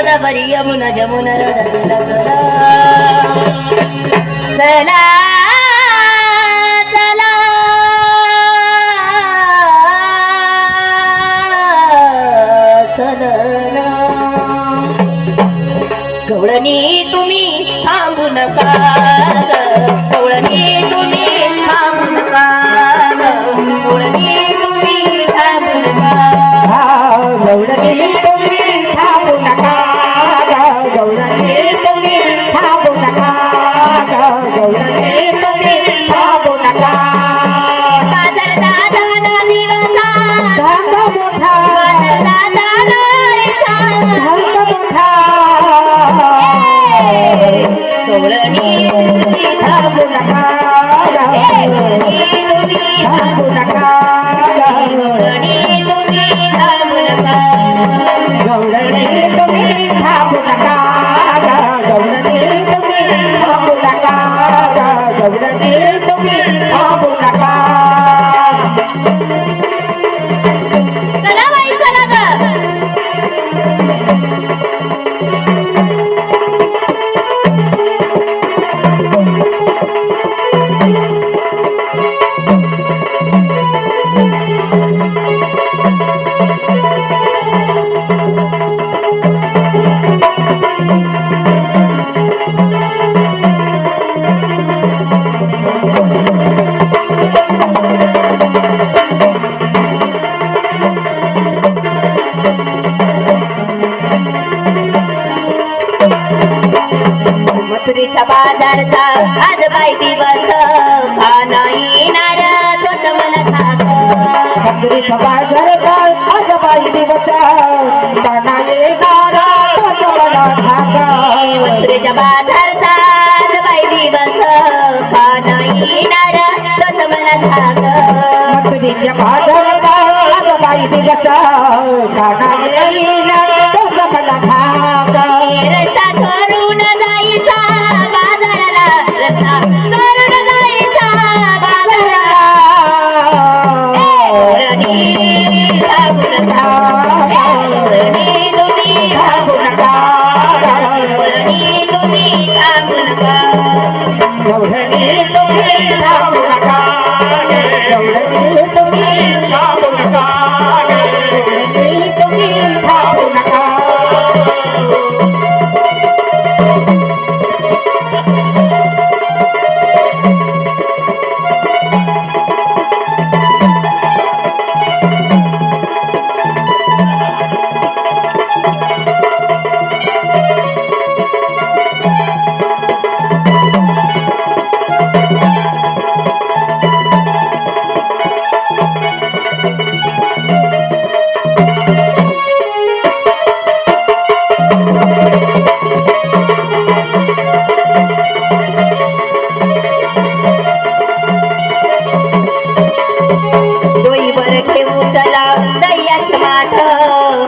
गोदावरी यमुना जमुना राधा चला चला चला चला चला गवळणी तुम्ही थांबू नका गवळणी तुम्ही थांबू नका गवळणी तुम्ही थांबू नका गवळणी तुम्ही थांबू नका गवळणी तुम्ही थांबू नका गवळणी तुम्ही थांबू नका बाजार दादा दिवसा धर्म मोठा बाजार दादा धर्म मोठा गवळणी तुम्ही थांबू नका गवळणी तुम्ही थांबू नका गवळणी तुम्ही थांबू नका गवळणी तुम्ही थांबू नका गवळणी तुम्ही थांबू नका गवळणी तुम्ही थांबू नका चला बाई चला ग मथुरेच्या बाजारचा आज बाई दिवस खाना येणार तोच मला ठाक मथुरेचा बाजारचा आज बाई दिवस खाना येणार तोच मला ठाक मथुरेच्या बाजारचा आज बाई दिवस खाना येणार तोच मला ठाक मथुरेच्या बाजारचा आज बाई दिवस खाना येणार तोच मला ठाक रस्ता सोडून जायचा बाजाराला रस्ता सोडून जायचा बाजाराला गवळणी थांबू नका गवळणी तुम्ही थांबू नका गवळणी तुम्ही थांबू नका गवळणी तुम्ही थांबू नका गवळणी तुम्ही थांबू नका गवळणी तुम्ही थांबू नका डोईवर घेऊ चला दैयाचं माठ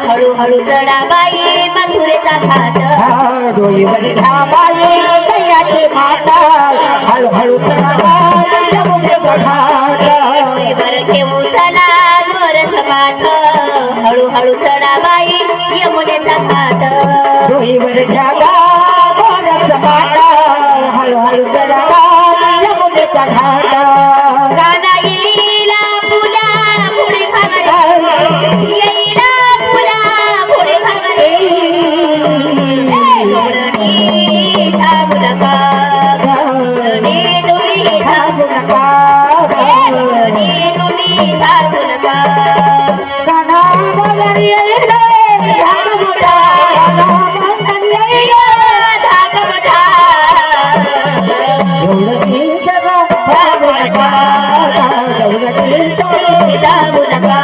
हळूहळू चढा बाई मथुरेचा घाट डोईवर घ्या बाई दैयाचे माता हळूहळू चढा यमुनेचा घाट डोईवर घेऊ चला गोरस माठ हळूहळू चढा बाई यमुनेचा घाट डोईवर घ्या गोरस माता हळूहळू चढा यमुनेचा घाट गाणा येईला फुला पुढे भागाडे येईला फुला पुढे भागाडे गवळणी थांबू नका गवळणी तुम्ही थांबू नका गवळणी तुम्ही थांबू नका कानावर येईल धाक मोठा कानावर येईल धाक मोठा गवळणी जगा थांबू नका गवळणी तुम्ही थांबू नका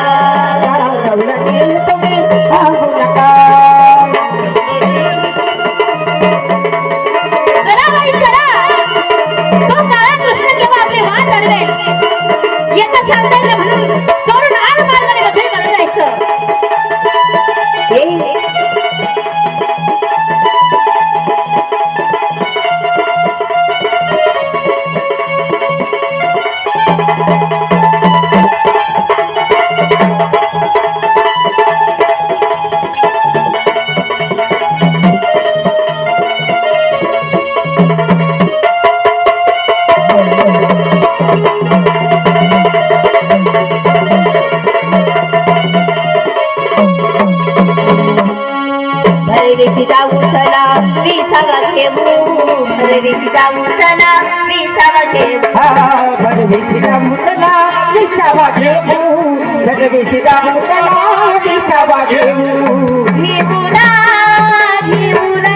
गवळणी तुम्ही थांबू नका चला बाई चला तो काळा कृष्ण केव्हा आपले वाट अडवेल याचं सांगता येईल म्हणून सोडून आड मार्गाने मथुरेकडे जायचं परदेशी जाऊ चला विसावा घेऊ परदेशी जाऊ चला विसावा घेऊ परदेशीला मुतला विसावा घेऊ परदेशीला मुतला विसावा घेऊ घेऊना घेऊना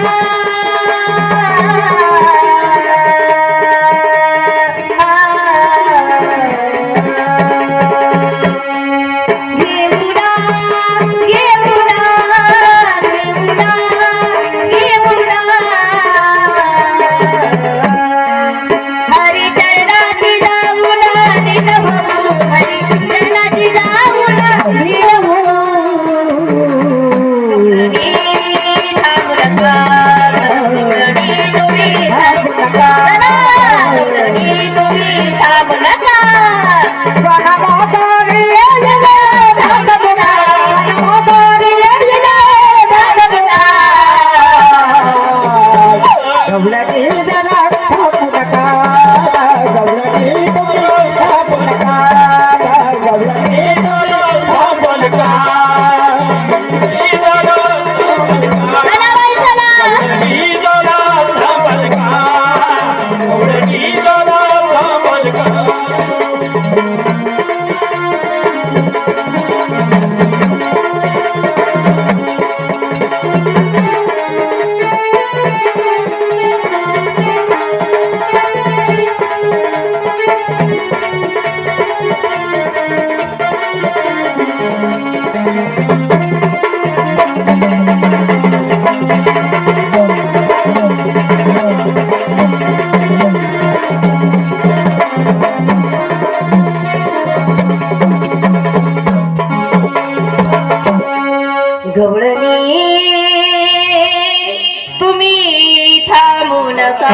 घेऊना हरी चरणाची जाऊना निरभू हरी चरणाची जाऊना निरभू गवळणी तुम्ही थांबू नका